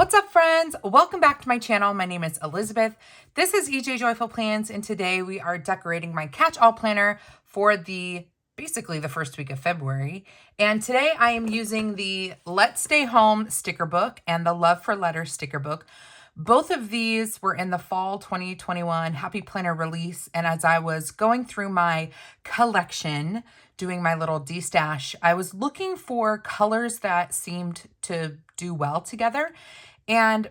What's up, friends? Welcome back to my channel. My name is Elizabeth. This is EJ Joyful Plans, and today we are decorating my catch-all planner for basically the first week of February. And today I am using the Let's Stay Home sticker book and the Love for Letters sticker book. Both of these were in the fall 2021 Happy Planner release, and as I was going through my collection, doing my little de-stash, I was looking for colors that seemed to do well together. And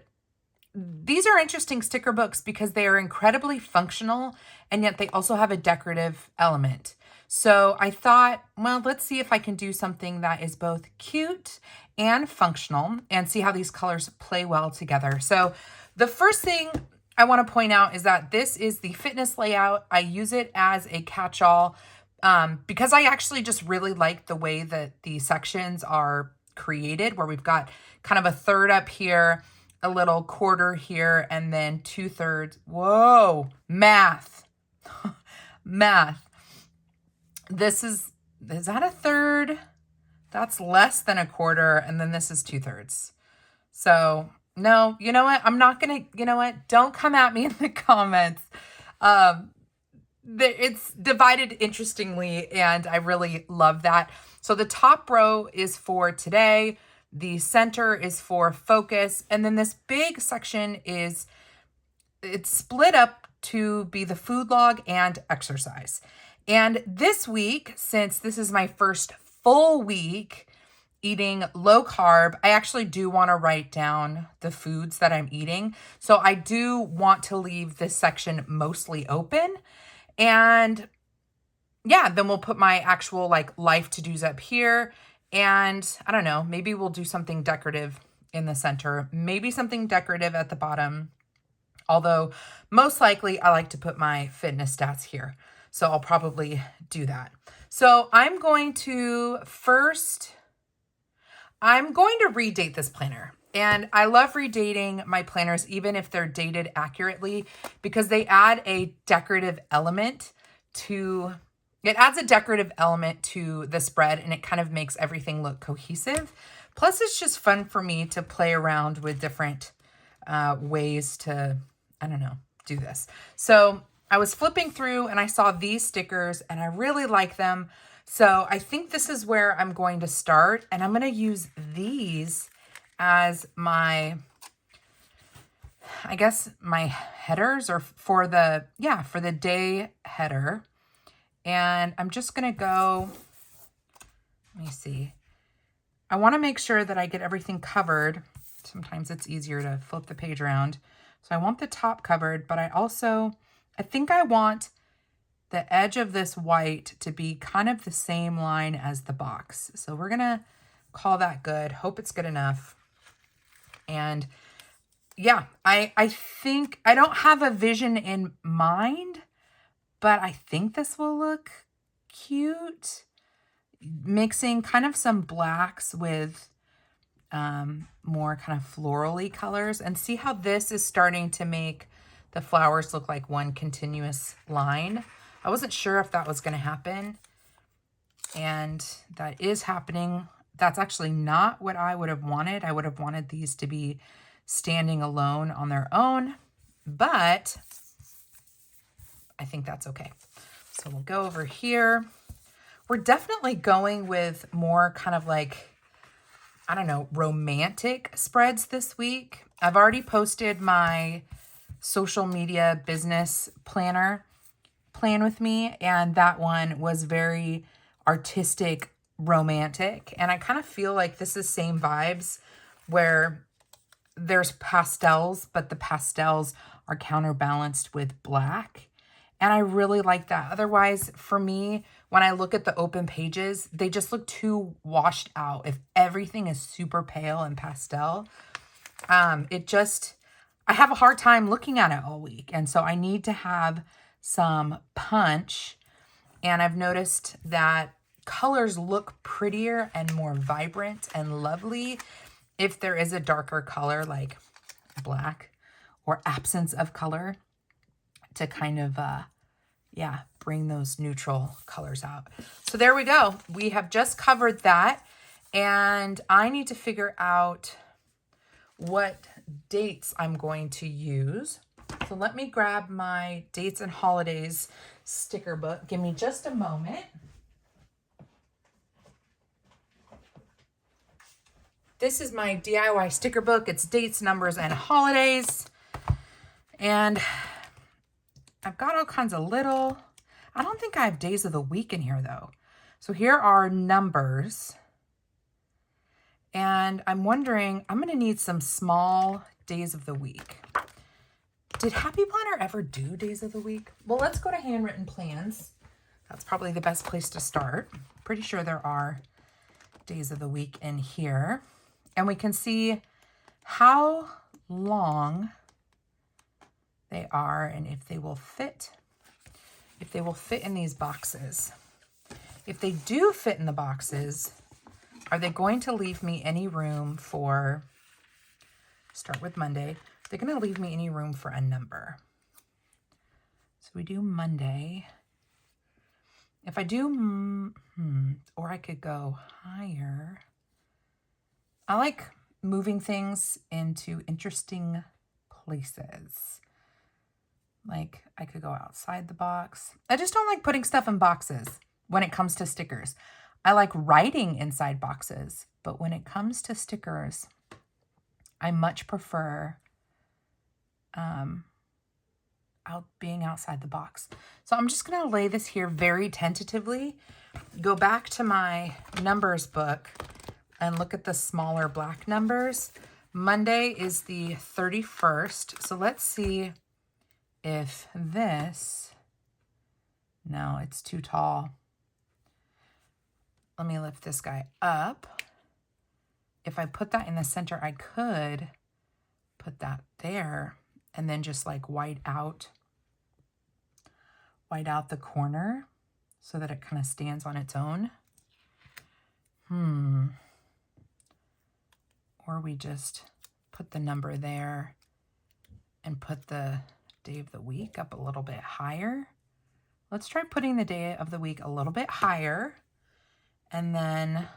these are interesting sticker books because they are incredibly functional, and yet they also have a decorative element. So I thought, well, let's see if I can do something that is both cute and functional and see how these colors play well together. So the first thing I want to point out is that this is the fitness layout. I use it as a catch-all because I actually just really like the way that the sections are created, where we've got kind of a third up here, a little quarter here, and then 2/3. Whoa, math. Math. Is that a third? That's less than a quarter, and then this is 2/3. So no, you know what? I'm not gonna, you know what? Don't come at me in the comments. It's divided interestingly, and I really love that. So the top row is for today, the center is for focus, and then this big section it's split up to be the food log and exercise. And this week, since this is my first full week eating low carb, I actually do want to write down the foods that I'm eating. So I do want to leave this section mostly open. And yeah, then we'll put my actual life to-dos up here. And I don't know, maybe we'll do something decorative in the center, maybe something decorative at the bottom. Although most likely I like to put my fitness stats here. So I'll probably do that. So I'm going to redate this planner. And I love redating my planners, even if they're dated accurately, because they add a decorative element to the spread, and it kind of makes everything look cohesive. Plus, it's just fun for me to play around with different ways to, I don't know, do this. So I was flipping through and I saw these stickers and I really like them. So I think this is where I'm going to start, and I'm going to use these as my headers, or for the day header. And I'm just going to go, let me see. I want to make sure that I get everything covered. Sometimes it's easier to flip the page around. So I want the top covered, but I think I want the edge of this white to be kind of the same line as the box. So we're going to call that good. Hope it's good enough. And yeah, I think I don't have a vision in mind, but I think this will look cute. Mixing kind of some blacks with more kind of florally colors, and see how this is starting to make the flowers look like one continuous line. I wasn't sure if that was going to happen, and that is happening. That's actually not what I would have wanted. I would have wanted these to be standing alone on their own, but I think that's okay. So we'll go over here. We're definitely going with more kind of I don't know, romantic spreads this week. I've already posted my social media business planner plan with me, and that one was very artistic, romantic. And I kind of feel like this is same vibes, where there's pastels, but the pastels are counterbalanced with black. And I really like that. Otherwise, for me, when I look at the open pages, they just look too washed out. If everything is super pale and pastel, I have a hard time looking at it all week. And so I need to have some punch. And I've noticed that colors look prettier and more vibrant and lovely if there is a darker color like black or absence of color, to kind of, bring those neutral colors out. So there we go. We have just covered that, and I need to figure out what dates I'm going to use. So let me grab my dates and holidays sticker book. Give me just a moment. This is my DIY sticker book. It's dates, numbers, and holidays. And I've got all kinds of little, I don't think I have days of the week in here though. So here are numbers. And I'm wondering, I'm going to need some small days of the week. Did Happy Planner ever do days of the week? Well, let's go to handwritten plans. That's probably the best place to start. Pretty sure there are days of the week in here. And we can see how long they are and if they will fit in these boxes. If they do fit in the boxes, are they going to leave me any room for, start with Monday, they're going to leave me any room for a number. So we do Monday. If I do, or I could go higher. I like moving things into interesting places. Like I could go outside the box. I just don't like putting stuff in boxes when it comes to stickers. I like writing inside boxes, but when it comes to stickers, I much prefer being outside the box. So I'm just going to lay this here very tentatively, go back to my numbers book and look at the smaller black numbers. Monday is the 31st. So let's see if this, no, it's too tall. Let me lift this guy up. If I put that in the center, I could put that there and then just like white out the corner so that it kind of stands on its own. Or we just put the number there and put the day of the week up a little bit higher. Let's try putting the day of the week a little bit higher. And then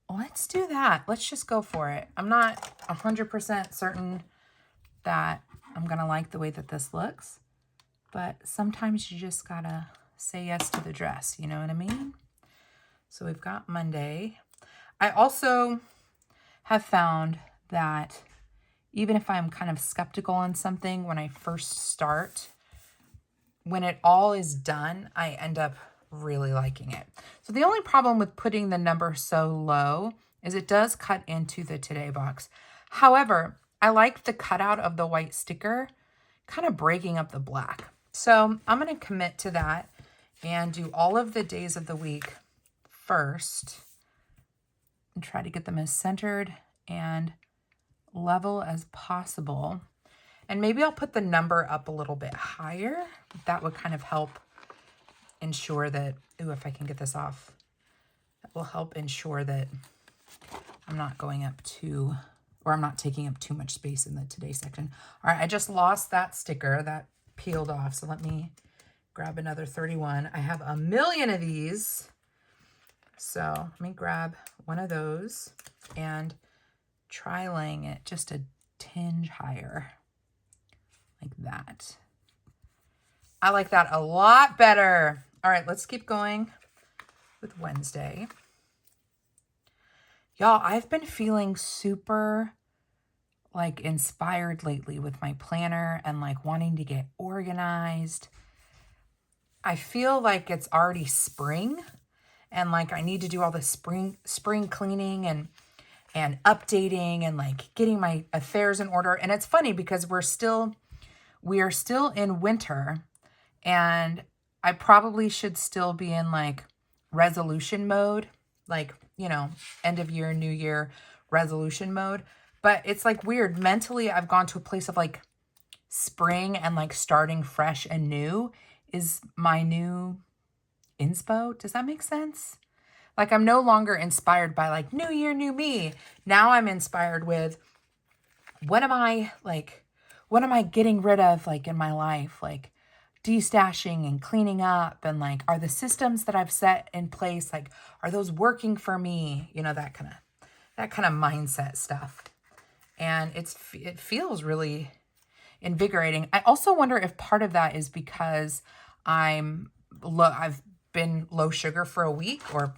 let's do that. Let's just go for it. I'm not 100% certain that I'm going to like the way that this looks, but sometimes you just got to say yes to the dress. You know what I mean? So we've got Monday. I also have found that even if I'm kind of skeptical on something when I first start, when it all is done, I end up really liking it. So the only problem with putting the number so low is it does cut into the today box. However, I like the cutout of the white sticker kind of breaking up the black. So I'm going to commit to that and do all of the days of the week first and try to get them as centered and level as possible. And maybe I'll put the number up a little bit higher. That would kind of help ensure that, if I can get this off, that will help ensure that I'm not going up too, or I'm not taking up too much space in the today section. All right, I just lost that sticker that peeled off. So let me grab another 31. I have a million of these. So let me grab one of those and try laying it just a tinge higher like that. I like that a lot better. All right, let's keep going with Wednesday. Y'all, I've been feeling super like inspired lately with my planner and like wanting to get organized. I feel like it's already spring and like I need to do all the spring cleaning and updating and like getting my affairs in order. And it's funny because we are still in winter and I probably should still be in like resolution mode, like, you know, end of year, new year resolution mode. But it's like weird. Mentally, I've gone to a place of like spring and like starting fresh and new is my new inspo. Does that make sense? Like I'm no longer inspired by like new year, new me. Now I'm inspired with what am I getting rid of like in my life? Like destashing and cleaning up and like, are the systems that I've set in place, like, are those working for me? You know, that kind that kind of mindset stuff. And it feels really invigorating. I also wonder if part of that is because I've been low sugar for a week, or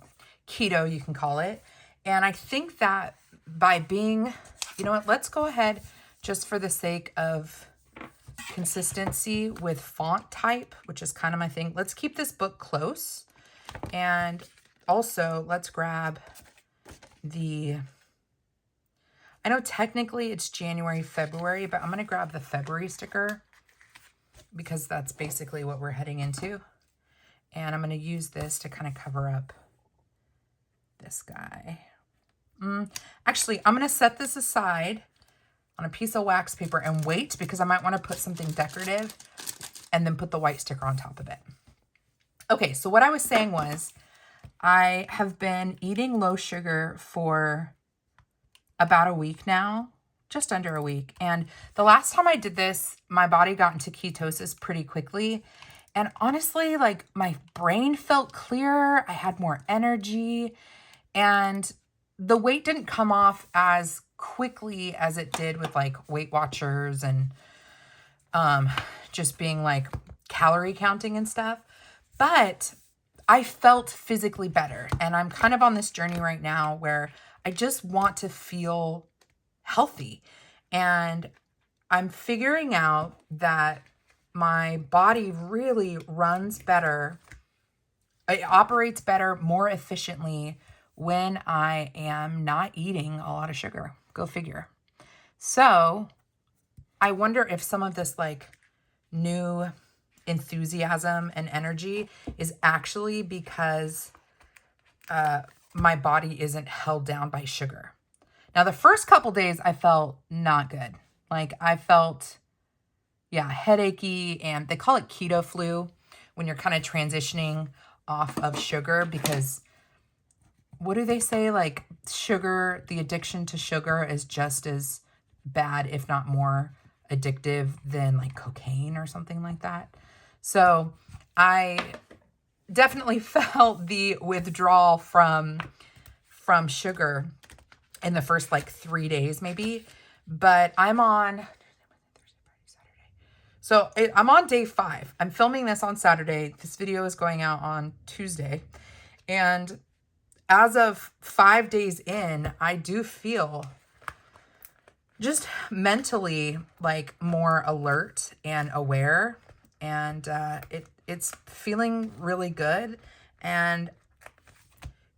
keto, you can call it. And I think that by being, you know what, let's go ahead, just for the sake of consistency with font type, which is kind of my thing. Let's keep this book close. And also let's grab I know technically it's January, February, but I'm going to grab the February sticker because that's basically what we're heading into. And I'm going to use this to kind of cover up this guy. Actually, I'm going to set this aside on a piece of wax paper and wait, because I might want to put something decorative and then put the white sticker on top of it. Okay, so what I was saying was I have been eating low sugar for about a week now, just under a week. And the last time I did this, my body got into ketosis pretty quickly. And honestly, like, my brain felt clearer. I had more energy, and the weight didn't come off as quickly as it did with like Weight Watchers and just being like calorie counting and stuff. But I felt physically better. And I'm kind of on this journey right now where I just want to feel healthy. And I'm figuring out that my body really runs better. It operates better, more efficiently when I am not eating a lot of sugar. Go figure. So I wonder if some of this like new enthusiasm and energy is actually because my body isn't held down by sugar. Now, the first couple days I felt not good. Like, I felt, headachy, and they call it keto flu when you're kind of transitioning off of sugar, because what do they say? Like, sugar, the addiction to sugar is just as bad, if not more addictive than like cocaine or something like that. So I definitely felt the withdrawal from sugar in the first like 3 days maybe, but I'm on I'm on day 5. I'm filming this on Saturday. This video is going out on Tuesday. And as of 5 days in, I do feel just mentally like more alert and aware. And it's feeling really good. And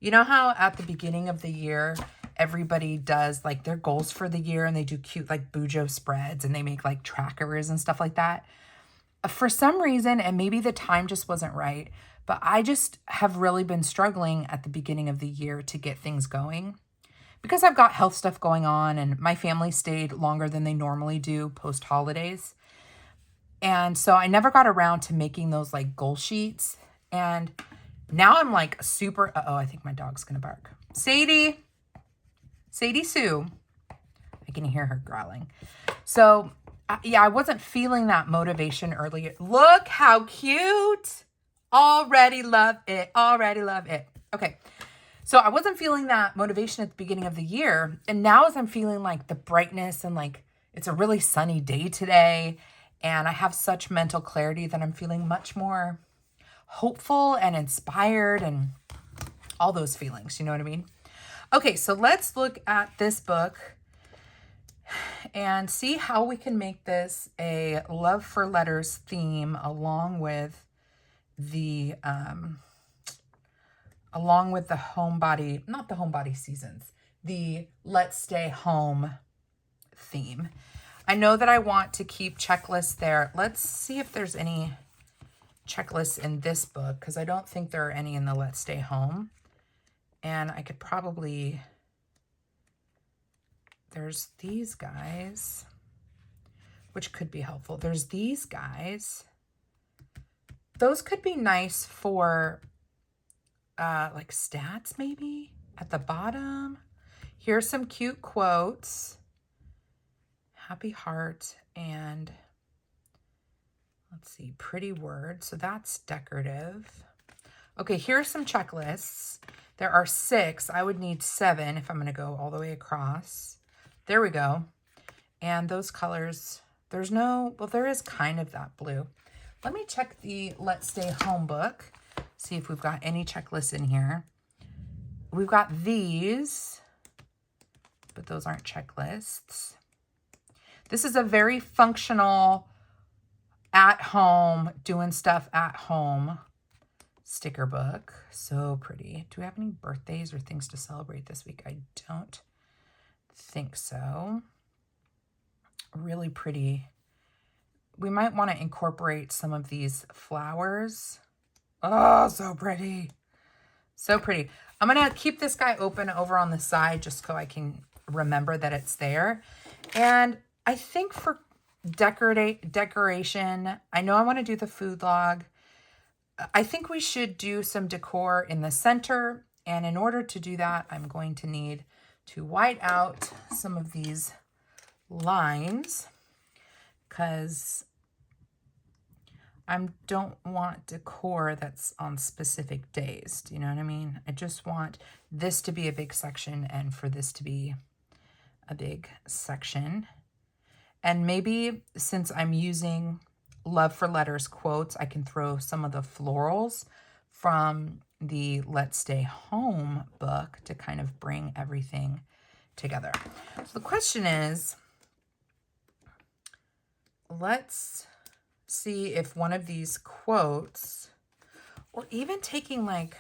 you know how at the beginning of the year, everybody does like their goals for the year, and they do cute like Bujo spreads, and they make like trackers and stuff like that. For some reason, and maybe the time just wasn't right, but I just have really been struggling at the beginning of the year to get things going, because I've got health stuff going on, and my family stayed longer than they normally do post holidays. And so I never got around to making those like goal sheets. And now I'm like super, I think my dog's going to bark. Sadie Sue. I can hear her growling. So I wasn't feeling that motivation earlier. Look how cute. Already love it. Okay. So I wasn't feeling that motivation at the beginning of the year. And now as I'm feeling like the brightness, and like it's a really sunny day today, and I have such mental clarity that I'm feeling much more hopeful and inspired and all those feelings. You know what I mean? Okay, so let's look at this book and see how we can make this a love for letters theme along with the homebody, not the homebody seasons, the let's stay home theme. I know that I want to keep checklists there. Let's see if there's any checklists in this book, because I don't think there are any in the let's stay home. And I could probably, there's these guys, which could be helpful. There's these guys. Those could be nice for like stats maybe at the bottom. Here's some cute quotes. Happy heart, and let's see, pretty word. So that's decorative. Okay, here are some checklists. There are 6. I would need 7 if I'm going to go all the way across. There we go. And those colors, there's no, well, there is kind of that blue. Let me check the Let's Stay Home book, see if we've got any checklists in here. We've got these, but those aren't checklists. This is a very functional, at home, doing stuff at home sticker book. So pretty. Do we have any birthdays or things to celebrate this week? I don't think so. Really pretty. We might want to incorporate some of these flowers. Oh, so pretty. So pretty. I'm going to keep this guy open over on the side just so I can remember that it's there. And I think for decoration, I know I want to do the food log. I think we should do some decor in the center. And in order to do that, I'm going to need to white out some of these lines because I don't want decor that's on specific days. Do you know what I mean? I just want this to be a big section and for this to be a big section. And maybe since I'm using Love for Letters quotes, I can throw some of the florals from the Let's Stay Home book to kind of bring everything together. So the question is, let's see if one of these quotes, or even taking like,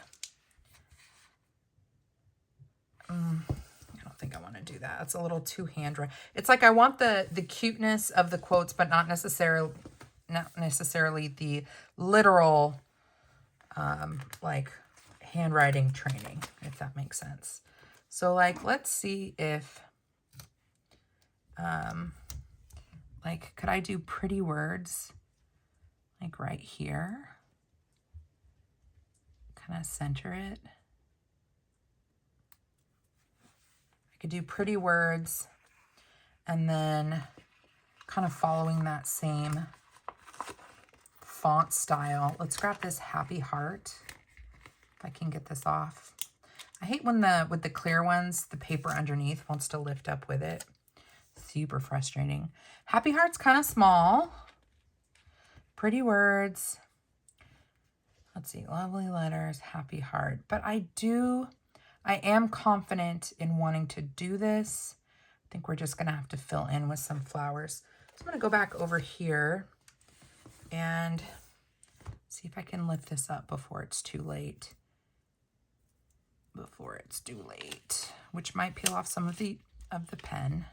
I don't think I want to do that. It's a little too handwritten. It's like I want the cuteness of the quotes, but not necessarily the literal like handwriting training, if that makes sense. So like, let's see if like, could I do pretty words like right here? Kind of center it. I could do pretty words and then kind of following that same font style. Let's grab this happy heart. If I can get this off. I hate when with the clear ones, the paper underneath wants to lift up with it. Super frustrating. Happy heart's kind of small. Pretty words. Let's see, lovely letters, happy heart. But I am confident in wanting to do this. I think we're just gonna have to fill in with some flowers. So I'm gonna go back over here and see if I can lift this up before it's too late. Which might peel off some of the pen.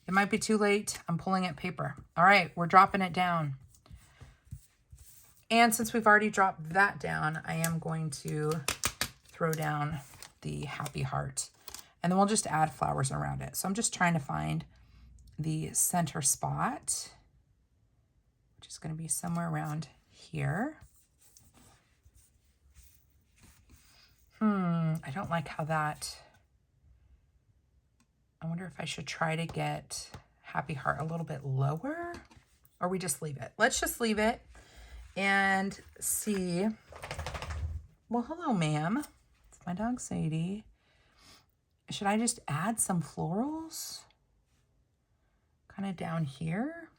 It might be too late. I'm pulling at paper. All right, we're dropping it down. And since we've already dropped that down, I am going to throw down the happy heart. And then we'll just add flowers around it. So I'm just trying to find the center spot, which is going to be somewhere around here. I don't like how that... I wonder if I should try to get happy heart a little bit lower, or we just leave it. Let's just leave it and see. Well, hello, ma'am. It's my dog, Sadie. Should I just add some florals kind of down here?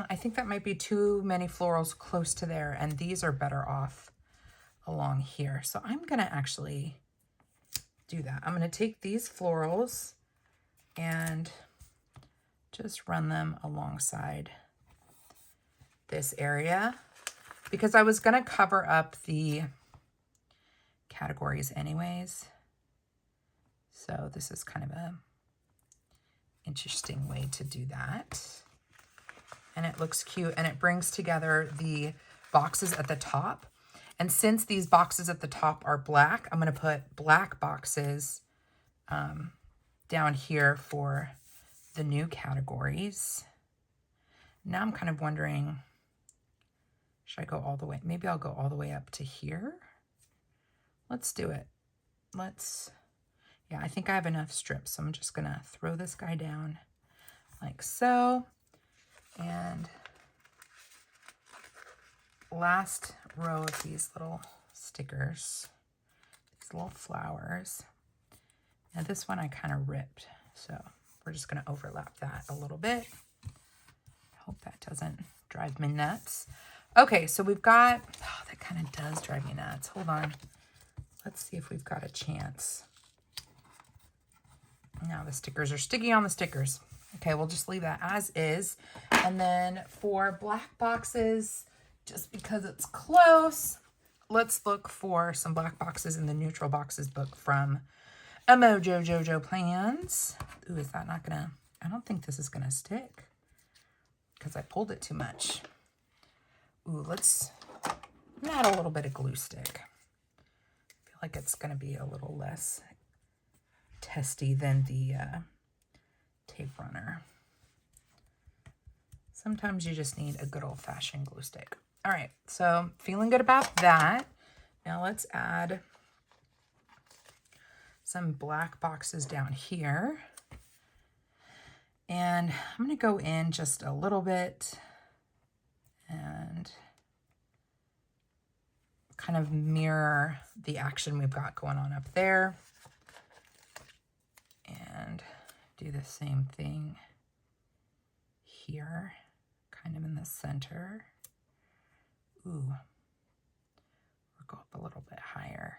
I think that might be too many florals close to there, and these are better off along here. So I'm going to actually do that. I'm going to take these florals and just run them alongside this area because I was going to cover up the categories anyways. So this is kind of a interesting way to do that. And it looks cute and it brings together the boxes at the top. And since these boxes at the top are black, I'm going to put black boxes down here for the new categories. Now I'm kind of wondering, should I go all the way? Maybe I'll go all the way up to here. Let's do it. Yeah, I think I have enough strips. So I'm just going to throw this guy down like so. And last row of these little stickers, these little flowers. Now this one I kind of ripped, so we're just going to overlap that a little bit. Hope that doesn't drive me nuts. Okay, so we've got, oh, that kind of does drive me nuts. Hold on. Let's see if we've got a chance. Now the stickers are sticky on the stickers. Okay, we'll just leave that as is. And then for black boxes, just because it's close, let's look for some black boxes in the neutral boxes book from A Mojo Jojo Plans. Ooh, is that not gonna, I don't think this is gonna stick because I pulled it too much. Ooh, let's add a little bit of glue stick. I feel like it's gonna be a little less testy than the tape runner. Sometimes you just need a good old-fashioned glue stick. All right, so feeling good about that. Now let's add some black boxes down here. And I'm going to go in just a little bit and kind of mirror the action we've got going on up there. And do the same thing here, kind of in the center. Ooh, we'll go up a little bit higher.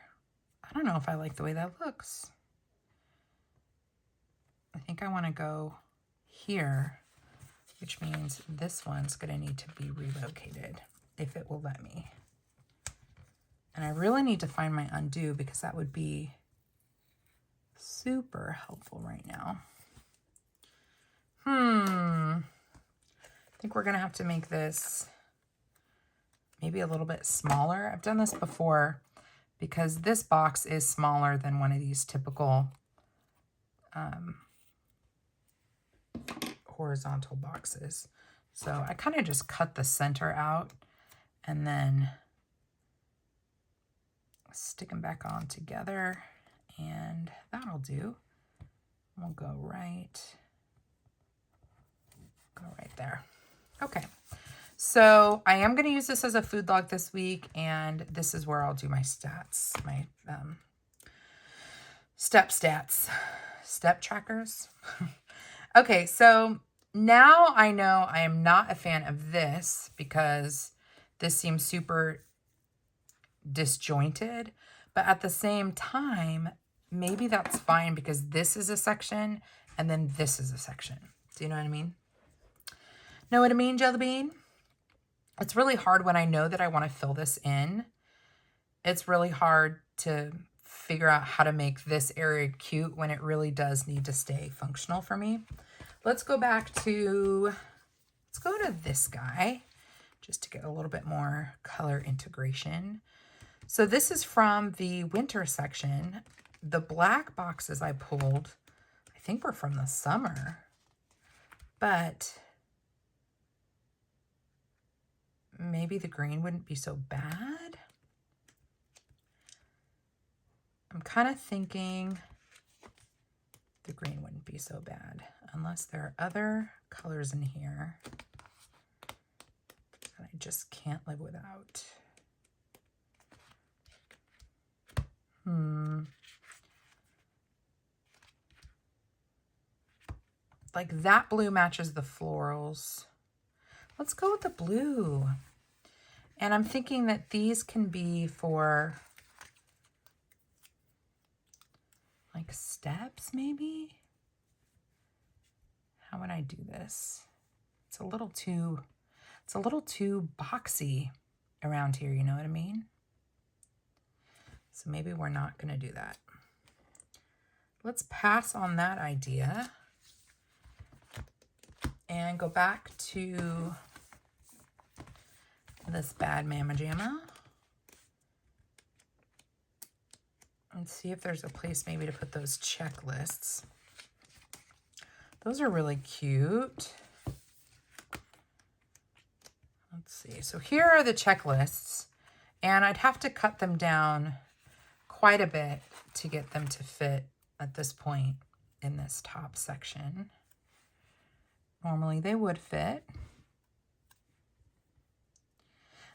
I don't know if I like the way that looks. I think I want to go here, which means this one's going to need to be relocated if it will let me. And I really need to find my undo because that would be super helpful right now. I think we're going to have to make this maybe a little bit smaller. I've done this before because this box is smaller than one of these typical horizontal boxes. So I kind of just cut the center out and then stick them back on together, and that'll do. We'll go right there. Okay, so I am going to use this as a food log this week, and this is where I'll do my stats, my step trackers. Okay, so now I know I am not a fan of this because this seems super disjointed, but at the same time, maybe that's fine because this is a section and then this is a section. Do you know what I mean? Know what I mean, Jelly Bean? It's really hard when I know that I want to fill this in. It's really hard to figure out how to make this area cute when it really does need to stay functional for me. Let's go to this guy just to get a little bit more color integration. So this is from the winter section. The black boxes I pulled, I think were from the summer, but maybe the green wouldn't be so bad. I'm kind of thinking the green wouldn't be so bad unless there are other colors in here that I just can't live without. Like that blue matches the florals. Let's go with the blue. And I'm thinking that these can be for like steps maybe. How would I do this? It's a little too boxy around here, you know what I mean? So maybe we're not going to do that. Let's pass on that idea and go back to this Bad Mama Jamma and see if there's a place maybe to put those checklists. Those are really cute. Let's see. So here are the checklists, and I'd have to cut them down quite a bit to get them to fit at this point in this top section. Normally they would fit.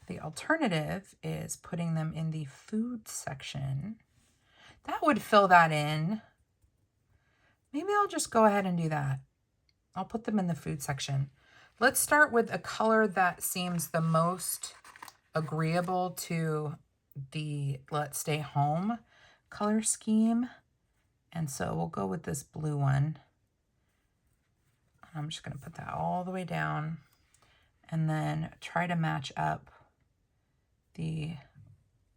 The alternative is putting them in the food section. That would fill that in. Maybe I'll just go ahead and do that. I'll put them in the food section. Let's start with a color that seems the most agreeable to the Let's Stay Home color scheme. And so we'll go with this blue one. I'm just going to put that all the way down and then try to match up the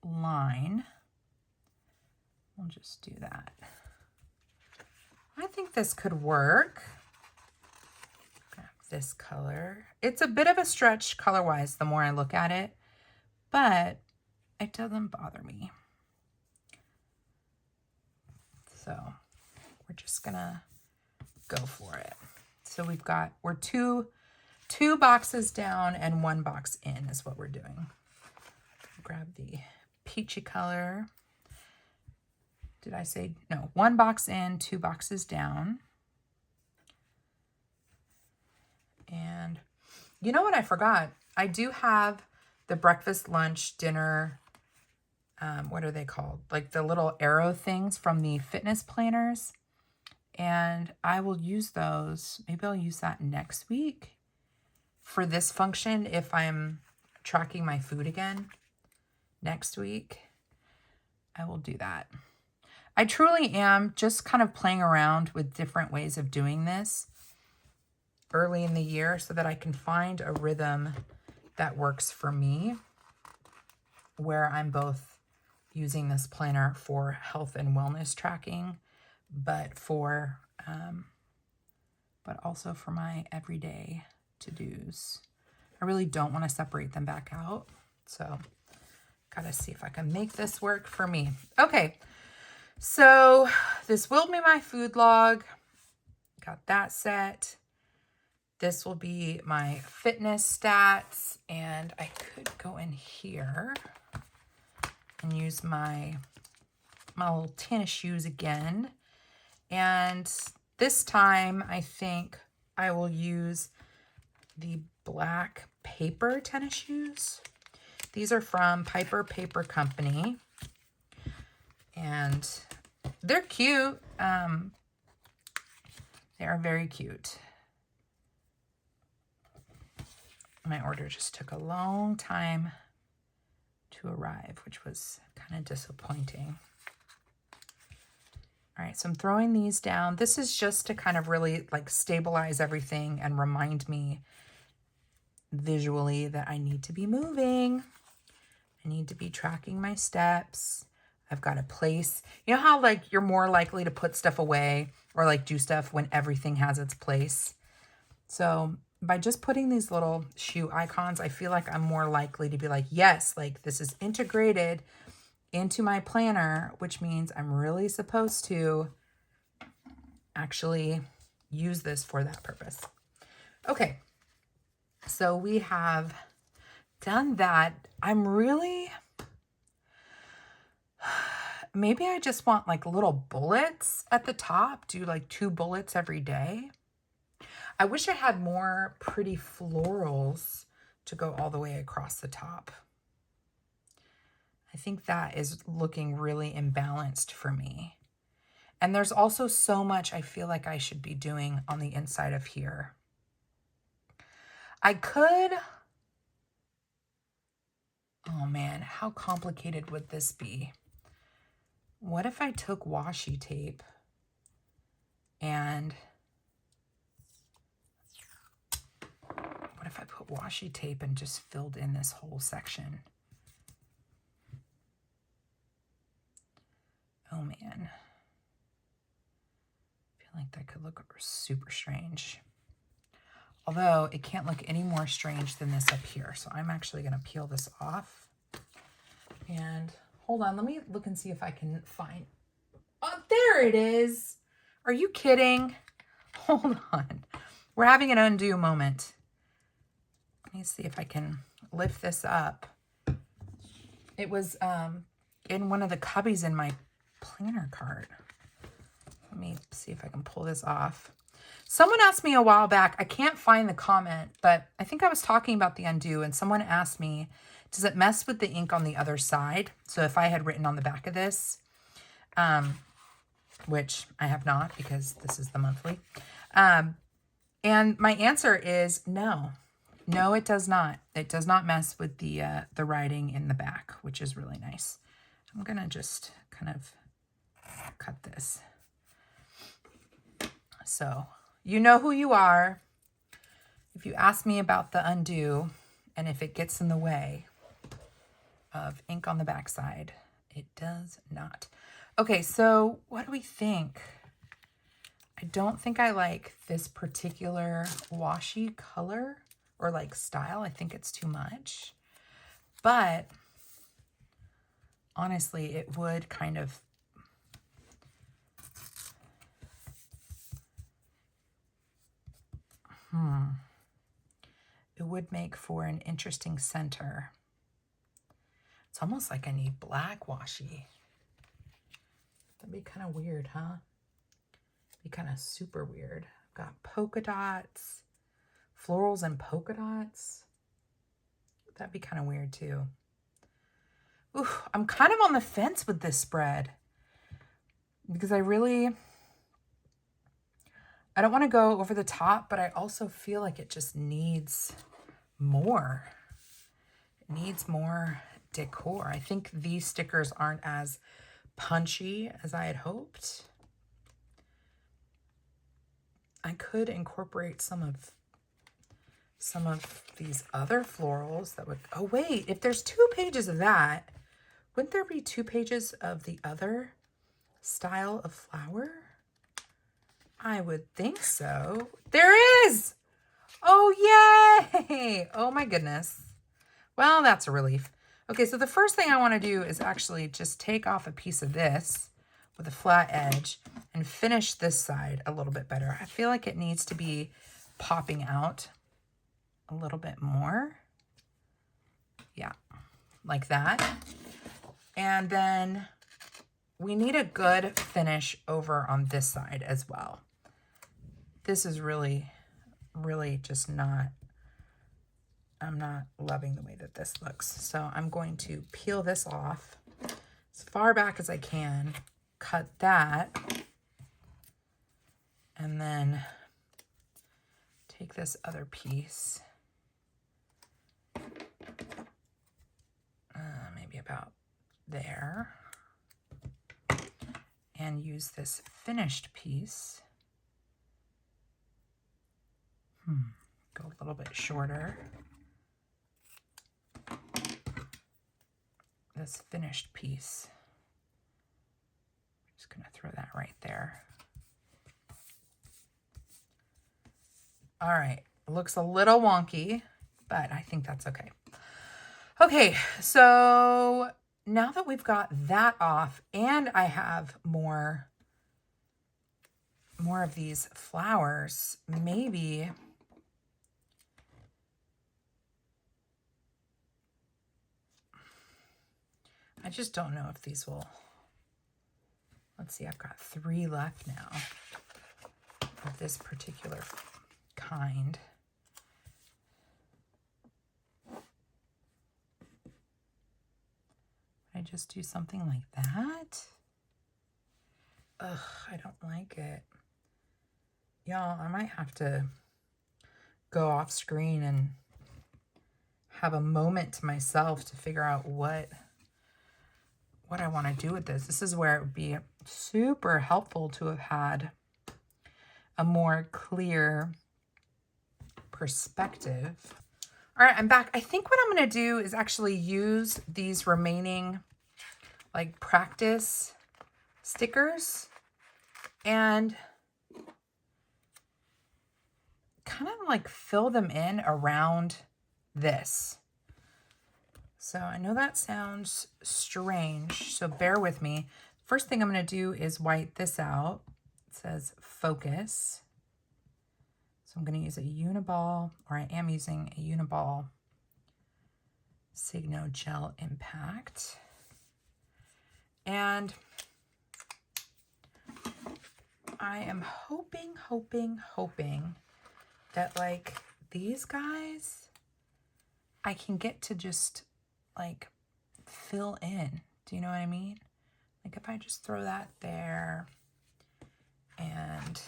line. We'll just do that. I think this could work. Grab this color. It's a bit of a stretch color-wise the more I look at it, but it doesn't bother me. So we're just gonna go for it. So we're two boxes down and 1 box in is what we're doing. Grab the peachy color. Did I say, no, 1 box in, 2 boxes down. And you know what I forgot? I do have the breakfast, lunch, dinner, what are they called? Like the little arrow things from the fitness planners. And I will use those. Maybe I'll use that next week for this function if I'm tracking my food again next week. I will do that. I truly am just kind of playing around with different ways of doing this early in the year so that I can find a rhythm that works for me, where I'm both using this planner for health and wellness tracking, but also for my everyday to-dos. I really don't want to separate them back out, so gotta see if I can make this work for me. Okay. So this will be my food log. Got that set. This will be my fitness stats. And I could go in here and use my little tennis shoes again. And this time I think I will use the black paper tennis shoes. These are from Piper Paper Company. And they're cute. They are very cute. My order just took a long time to arrive, which was kind of disappointing. All right, so I'm throwing these down. This is just to kind of really like stabilize everything and remind me visually that I need to be moving. I need to be tracking my steps. I've got a place. You know how like you're more likely to put stuff away or like do stuff when everything has its place? So by just putting these little shoe icons, I feel like I'm more likely to be like, yes, like this is integrated into my planner, which means I'm really supposed to actually use this for that purpose. Okay, so we have done that. I'm really... Maybe I just want like little bullets at the top, do like 2 bullets every day. I wish I had more pretty florals to go all the way across the top. I think that is looking really imbalanced for me. And there's also so much I feel like I should be doing on the inside of here. I could... Oh man, how complicated would this be? What if I took washi tape and what if I put washi tape and just filled in this whole section? Oh man. I feel like that could look super strange. Although it can't look any more strange than this up here. So I'm actually going to peel this off. And hold on, let me look and see if I can find... Oh, there it is. Are you kidding? Hold on. We're having an undo moment. Let me see if I can lift this up. It was in one of the cubbies in my planner cart. Let me see if I can pull this off. Someone asked me a while back, I can't find the comment, but I think I was talking about the undo and someone asked me, does it mess with the ink on the other side? So if I had written on the back of this, which I have not because this is the monthly, and my answer is no. No, it does not. It does not mess with the writing in the back, which is really nice. I'm going to just kind of cut this. So you know who you are. If you ask me about the undo and if it gets in the way of ink on the backside, it does not. Okay, so what do we think? I don't think I like this particular washi color or like style. I think it's too much. But honestly, it would kind of it would make for an interesting center. It's almost like I need black washi. That'd be kind of weird, huh? Be kind of super weird. I've got polka dots, florals and polka dots. That'd be kind of weird too. Ooh, I'm kind of on the fence with this spread because I don't want to go over the top, but I also feel like it just needs more. It needs more decor. I think these stickers aren't as punchy as I had hoped. I could incorporate some of these other florals that would, oh wait, if there's 2 pages of that, wouldn't there be 2 pages of the other style of flower? I would think so. There is! Oh, yay! Oh my goodness. Well, that's a relief. Okay, so the first thing I want to do is actually just take off a piece of this with a flat edge and finish this side a little bit better. I feel like it needs to be popping out a little bit more. Yeah, like that. And then we need a good finish over on this side as well. This is really, really just not, I'm not loving the way that this looks. So I'm going to peel this off as far back as I can, cut that, and then take this other piece, maybe about there, and use this finished piece. Go a little bit shorter. This finished piece. Just gonna throw that right there. All right, looks a little wonky, but I think that's okay. Okay, so now that we've got that off and I have more of these flowers, maybe I just don't know if these will, let's see, I've got 3 left now of this particular kind. I just do something like that? Ugh, I don't like it. Y'all, I might have to go off screen and have a moment to myself to figure out what I want to do with this. This is where it would be super helpful to have had a more clear perspective. All right, I'm back. I think what I'm going to do is actually use these remaining like practice stickers and kind of like fill them in around this. So I know that sounds strange, so bear with me. First thing I'm going to do is white this out. It says focus. So I'm going to use a Uniball, or I am using a Uniball Signo Gel Impact. And I am hoping that like these guys, I can get to just like fill in. Do you know what I mean? Like if I just throw that there and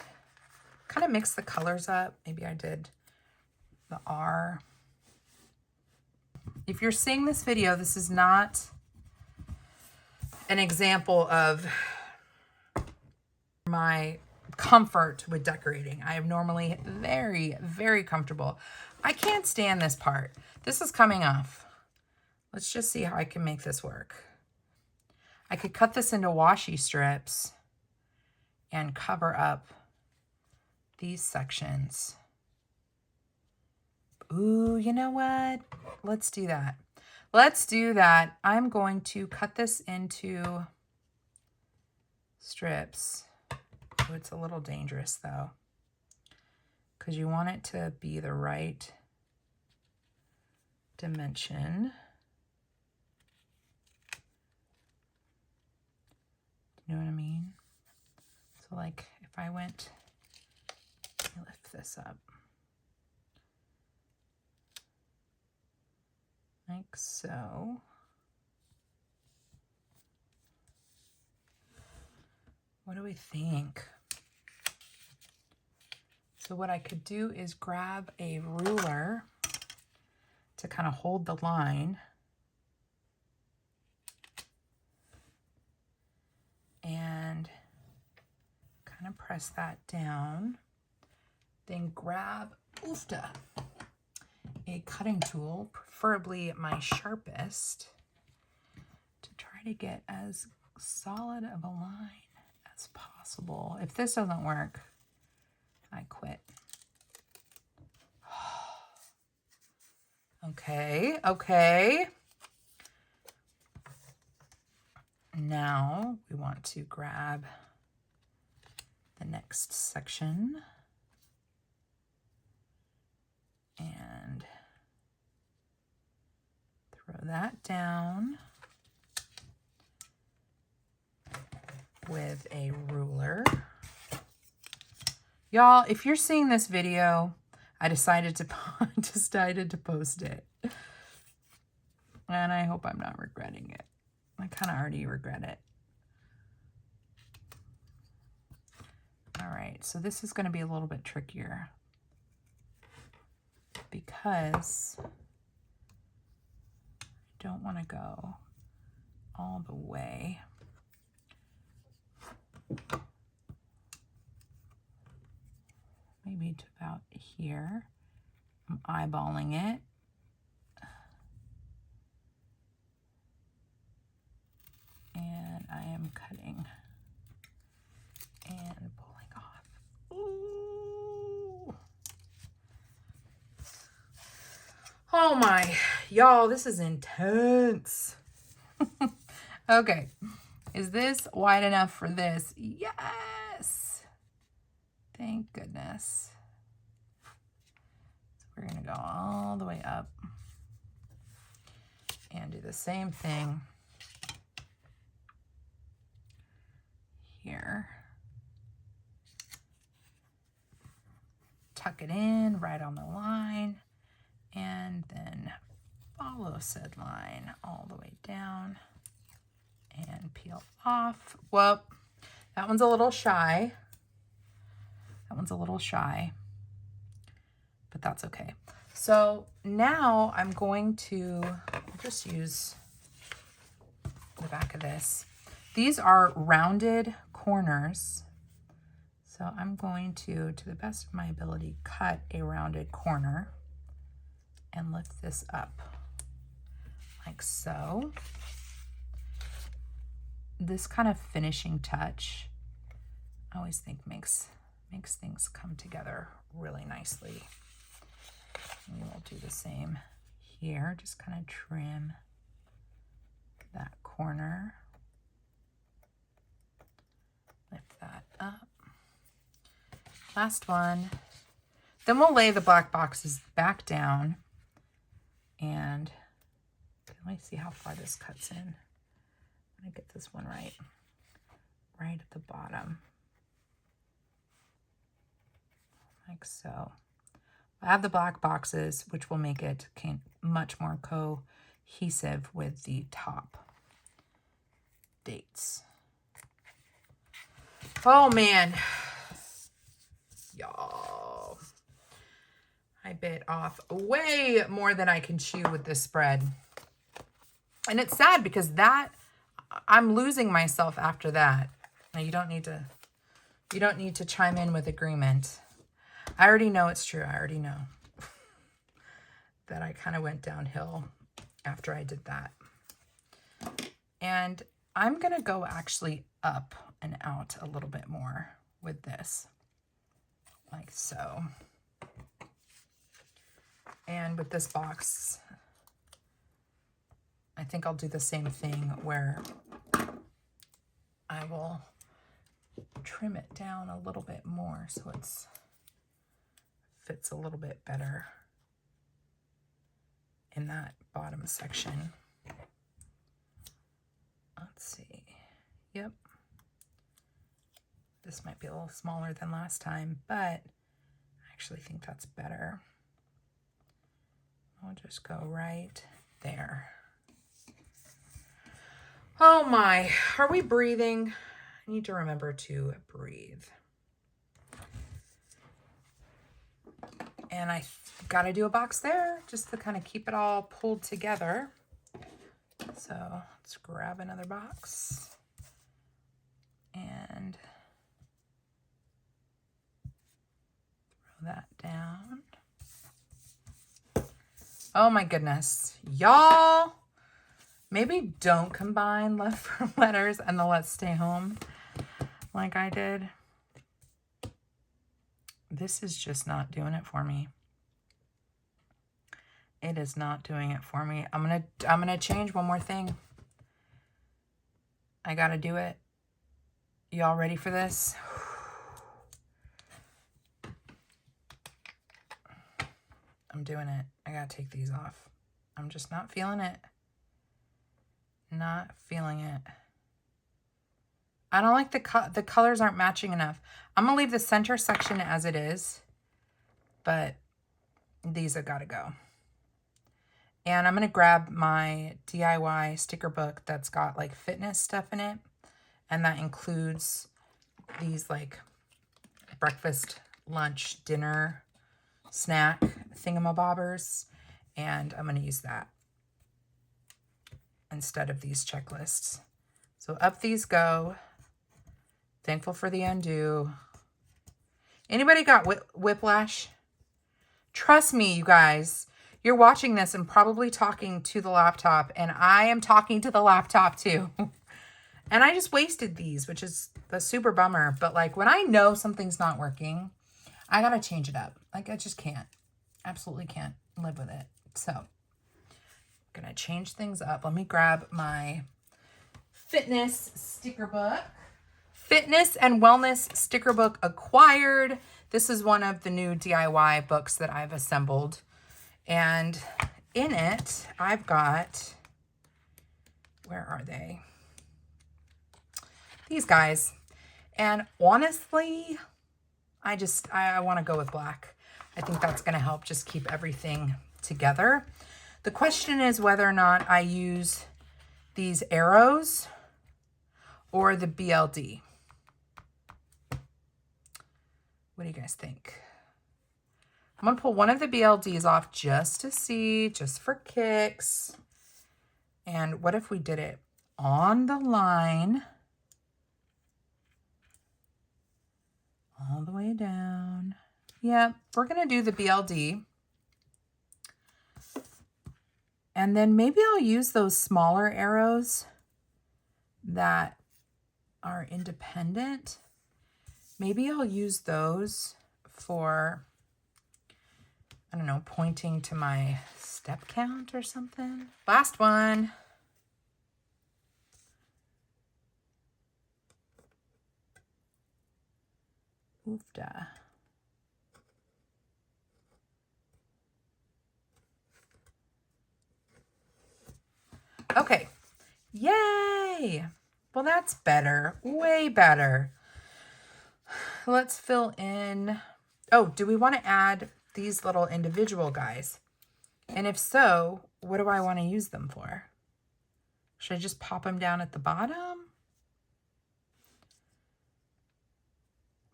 kind of mix the colors up. Maybe I did the R. If you're seeing this video, this is not an example of my comfort with decorating. I am normally very, very comfortable. I can't stand this part. This is coming off. Let's just see how I can make this work. I could cut this into washi strips and cover up these sections. Ooh, you know what? Let's do that. Let's do that. I'm going to cut this into strips. Oh, it's a little dangerous though, because you want it to be the right dimension. You know what I mean? So like if I went, let me lift this up. Like so. What do we think? So what I could do is grab a ruler to kind of hold the line. And kind of press that down. Then grab, oofta, a cutting tool, preferably my sharpest, to try to get as solid of a line as possible. If this doesn't work, I quit. Okay. Now we want to grab the next section and throw that down with a ruler. Y'all, if you're seeing this video, I decided to post it. And I hope I'm not regretting it. I kind of already regret it. All right, so this is going to be a little bit trickier because I don't want to go all the way. Maybe to about here. I'm eyeballing it. And I am cutting and pulling off. Ooh. Oh my, y'all, this is intense. Okay, is this wide enough for this? Yes. Thank goodness. So we're gonna go all the way up and do the same thing here. Tuck it in right on the line and then follow said line all the way down and peel off. Well, that one's a little shy. But that's okay. So now I'm going to just use the back of this. These are rounded corners. So I'm going to the best of my ability, cut a rounded corner and lift this up like so. This kind of finishing touch, I always think makes things come together really nicely. And we'll do the same here, just kind of trim that corner. Lift that up. Last one. Then we'll lay the black boxes back down. And let me see how far this cuts in. I'm gonna get this one right at the bottom. like so. I have the black boxes, which will make it much more cohesive with the top dates. Oh man, y'all, I bit off way more than I can chew with this spread. And it's sad because I'm losing myself after that. Now you don't need to chime in with agreement. I already know it's true. I already know that I kind of went downhill after I did that. And I'm going to go actually up and out a little bit more with this, like so. And with this box, I think I'll do the same thing where I will trim it down a little bit more so it's fits a little bit better in that bottom section. Let's see. Yep. This might be a little smaller than last time, but I actually think that's better. I'll just go right there. Oh my, are we breathing? I need to remember to breathe. And I got to do a box there just to kind of keep it all pulled together. So let's grab another box and throw that down. Oh my goodness, y'all, maybe don't combine left for letters and the let's stay home like I did. This is just not doing it for me. It is not doing it for me. I'm gonna change one more thing. I gotta do it. Y'all ready for this? I'm doing it. I gotta take these off. I'm just not feeling it. Not feeling it. I don't like the colors aren't matching enough. I'm gonna leave the center section as it is, but these have got to go. And I'm gonna grab my DIY sticker book that's got like fitness stuff in it, and that includes these like breakfast, lunch, dinner, snack thingamabobbers, and I'm gonna use that instead of these checklists. So up these go. Thankful for the undo. Anybody got whiplash? Trust me, you guys. You're watching this and probably talking to the laptop, and I am talking to the laptop too. And I just wasted these, which is a super bummer. But like when I know something's not working, I gotta change it up. Like I just can't. Absolutely can't live with it. So I'm gonna change things up. Let me grab my fitness sticker book. Fitness and Wellness Sticker Book acquired. This is one of the new DIY books that I've assembled. And in it, I've got, where are they? These guys. And honestly, I want to go with black. I think that's going to help just keep everything together. The question is whether or not I use these arrows or the BLD. What do you guys think? I'm going to pull one of the BLDs off just to see, just for kicks. And what if we did it on the line, all the way down? Yeah, we're going to do the BLD. And then maybe I'll use those smaller arrows that are independent. Maybe I'll use those for, I don't know, pointing to my step count or something. Last one. Oofda. Okay. Yay! Well, that's better. Way better. Let's fill in Oh, do we want to add these little individual guys? And if so, what do I want to use them for? Should I just pop them down at the bottom?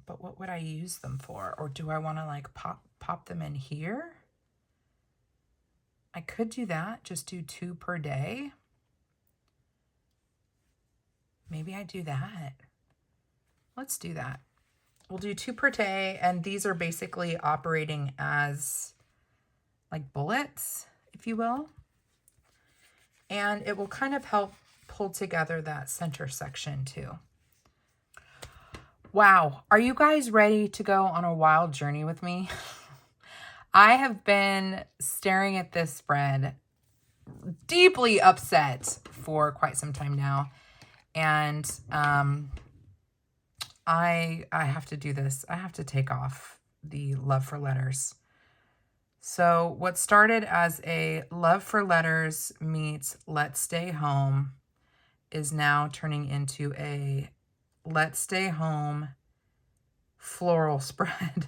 But what would I use them for? Or do I want to like pop them in here? I could do that, just do 2 per day. Maybe I do that. Let's do that. We'll do 2 per day, and these are basically operating as like bullets, if you will. And it will kind of help pull together that center section too. Wow, are you guys ready to go on a wild journey with me? I have been staring at this spread, deeply upset for quite some time now. And I have to do this. I have to take off the love for letters. So what started as a love for letters meets let's stay home is now turning into a let's stay home floral spread.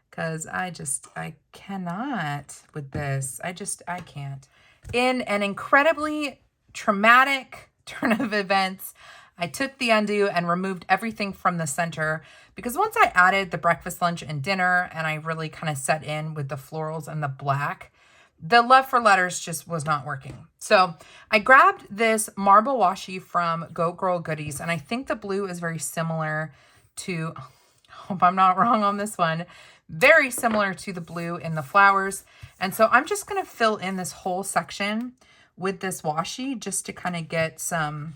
Because I cannot with this. I can't. In an incredibly traumatic turn of events, I took the undo and removed everything from the center because once I added the breakfast, lunch, and dinner, and I really kind of set in with the florals and the black, the love for letters just was not working. So I grabbed this marble washi from Goat Girl Goodies, and I think the blue is very similar to, hope I'm not wrong on this one, very similar to the blue in the flowers. And so I'm just going to fill in this whole section with this washi just to kind of get some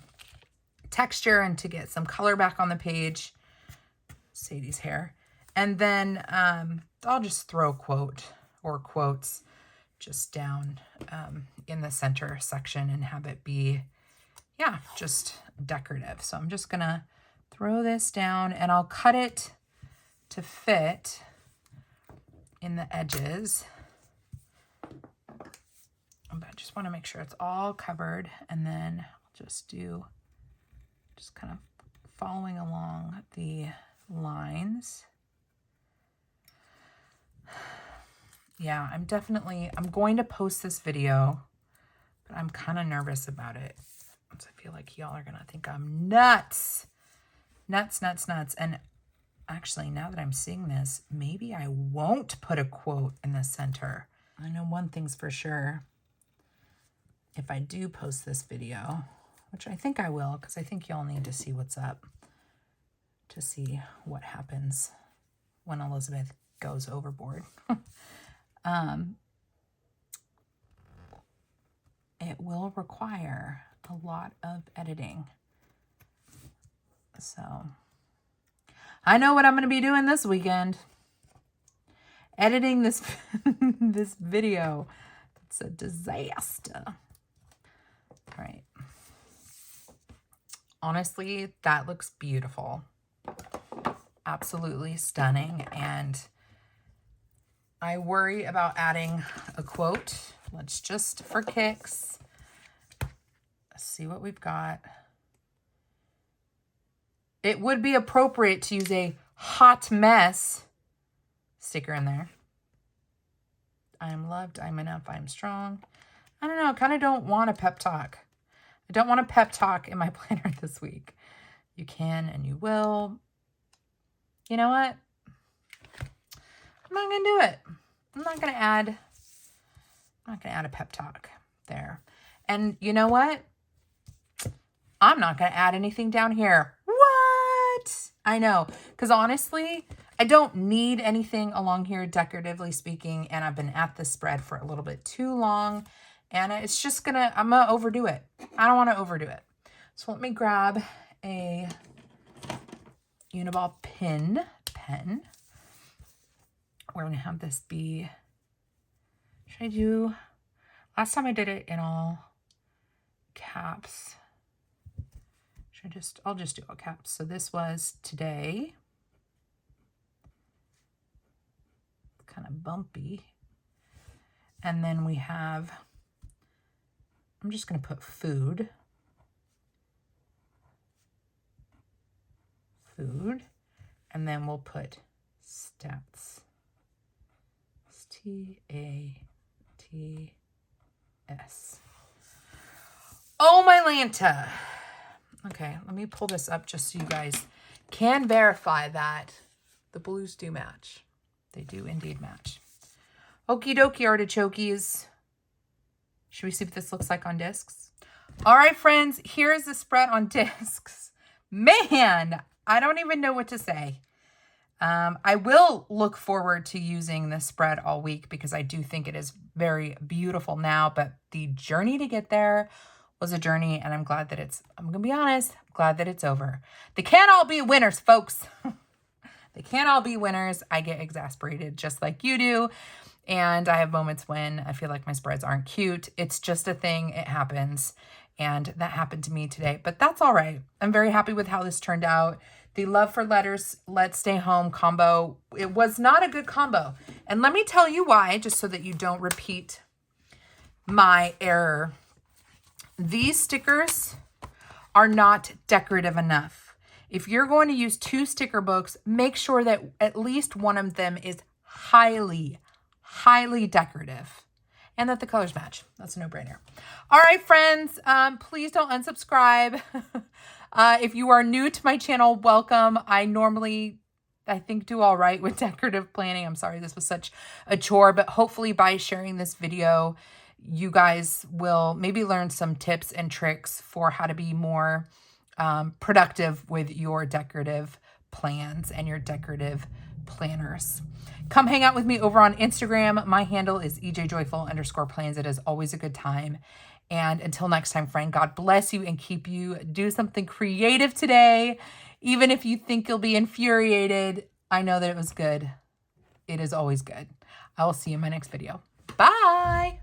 texture and to get some color back on the page. Sadie's hair. And then I'll just throw a quote or quotes just down in the center section and have it be, yeah, just decorative. So I'm just going to throw this down and I'll cut it to fit in the edges. But I just want to make sure it's all covered, and then I'll just do, just kind of following along the lines. Yeah, I'm going to post this video, but I'm kind of nervous about it. I feel like y'all are going to think I'm nuts. Nuts. And actually, now that I'm seeing this, maybe I won't put a quote in the center. I know one thing's for sure. If I do post this video, which I think I will, because I think y'all need to see what's up, to see what happens when Elizabeth goes overboard. It will require a lot of editing. So I know what I'm going to be doing this weekend. Editing this this video. It's a disaster. All right. Honestly, that looks beautiful. Absolutely stunning. And I worry about adding a quote. Let's just, for kicks, see what we've got. It would be appropriate to use a hot mess sticker in there. I am loved, I'm enough, I'm strong. I don't know, I kind of don't want a pep talk. I don't want a pep talk in my planner this week. You can and you will. You know what? I'm not going to do it. I'm not going to add a pep talk there. And you know what? I'm not going to add anything down here. What? I know. Because honestly, I don't need anything along here, decoratively speaking. And I've been at this spread for a little bit too long. And it's just I'm going to overdo it. I don't want to overdo it. So let me grab a Uniball pen. We're going to have this be, should I do, last time I did it in all caps. I'll just do all caps. So this was today. Kind of bumpy. And then we have, I'm just going to put food. And then we'll put stats. T-A-T-S. Oh, my Lanta. Okay, let me pull this up just so you guys can verify that the blues do match. They do indeed match. Okie dokie, artichokes. Should we see what this looks like on discs? All right, friends, here is the spread on discs. Man, I don't even know what to say. I will look forward to using this spread all week because I do think it is very beautiful now, but the journey to get there was a journey, and I'm glad that I'm going to be honest, I'm glad that it's over. They can't all be winners, folks. They can't all be winners. I get exasperated just like you do. And I have moments when I feel like my spreads aren't cute. It's just a thing. It happens. And that happened to me today. But that's all right. I'm very happy with how this turned out. The Love for Letters, Let's Stay Home combo, it was not a good combo. And let me tell you why, just so that you don't repeat my error. These stickers are not decorative enough. If you're going to use 2 sticker books, make sure that at least one of them is highly decorative and that the colors match. That's a no-brainer. All right, friends, please don't unsubscribe. If you are new to my channel, welcome. I normally, I think, do all right with decorative planning. I'm sorry this was such a chore, but hopefully by sharing this video, you guys will maybe learn some tips and tricks for how to be more productive with your decorative plans and your decorative planners. Come hang out with me over on Instagram. My handle is ejjoyful_plans. It is always a good time. And until next time, friend, God bless you and keep you. Do something creative today. Even if you think you'll be infuriated, I know that it was good. It is always good. I will see you in my next video. Bye.